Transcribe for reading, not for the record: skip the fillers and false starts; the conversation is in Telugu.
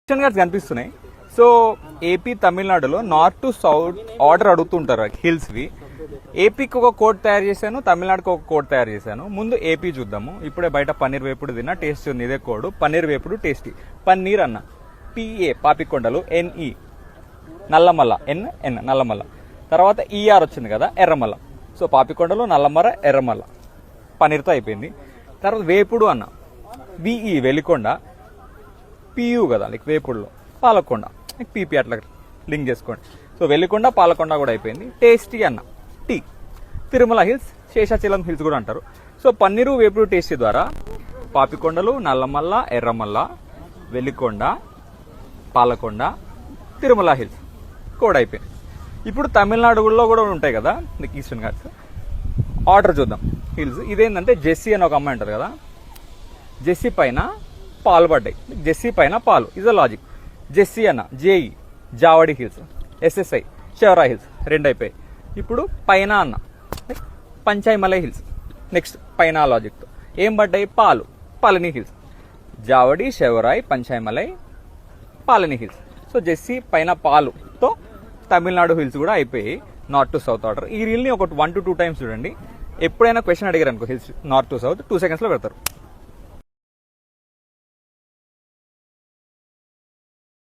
క్వశ్చన్ కార్డ్స్ కనిపిస్తున్నాయి. సో ఏపీ తమిళనాడులో నార్త్ టు సౌత్ ఆర్డర్ అడుగుతుంటారు హిల్స్వి. ఏపీకి ఒక కోడ్ తయారు చేశాను, తమిళనాడుకి ఒక కోడ్ తయారు చేశాను. ముందు ఏపీ చూద్దాము. ఇప్పుడే బయట పన్నీర్ వేపుడు తిన్నా, టేస్ట్ ఉంది, ఇదే కోడ్ పన్నీర్ వేపుడు టేస్టీ. పన్నీర్ అన్న PA Papikondalu, NE Nallamalla, N Nallamalla. తర్వాత ఈఆర్ వచ్చింది కదా, ఎర్రమల్ల. సో పాపికొండలు, నల్లమల్ల, ఎర్రమల్ల పన్నీర్తో అయిపోయింది. తర్వాత వేపుడు అన్న విఈ వెలికొండ, పియు కదా లైక్ వేపుడులో, పాలకొండ లైక్ పీపీ అట్లా లింక్ చేసుకోండి. సో వెలికొండ పాలకొండ కూడా అయిపోయింది. టేస్టీ అన్న T, Tirumala hills, Seshachalam hills కూడా అంటారు. సో పన్నీరు వేపుడు టేస్టీ ద్వారా పాపికొండలు, నల్లమల్ల, ఎర్రమల్ల, వెలికొండ, పాలకొండ, తిరుమల హిల్స్ కూడా అయిపోయింది. ఇప్పుడు తమిళనాడులో కూడా ఉంటాయి కదా ఈస్టర్న్ ఘాట్స్. ఆర్డర్ చూద్దాం. హిల్స్ ఇదేంటంటే జెస్సీ అని ఒక అమ్మాయి అంటారు కదా, జెస్సీ పైన పాలు పడ్డాయి, జెస్సీ పైన పాలు ఇస్ అ లాజిక్. జెస్సీ అన్న జేఈ జావడి హిల్స్, ఎస్ఎస్ఐ షవరా హిల్స్ రెండు అయిపోయాయి. ఇప్పుడు పైన అన్న పంచాయమలై హిల్స్. నెక్స్ట్ పైన లాజిక్తో ఏం పడ్డాయి? పాలు, పాలని హిల్స్, జావడి, షవరాయ్, పంచాయమలై, పాలని హిల్స్. సో జెస్సీ పైన పాలుతో తమిళనాడు హిల్స్ కూడా అయిపోయి నార్త్ టు సౌత్ ఆర్డర్. ఈ రీల్ని ఒక 1 to 2 times చూడండి. ఎప్పుడైనా క్వశ్చన్ అడిగారు అనుకో hills north to south 2 seconds లో పెడతారు.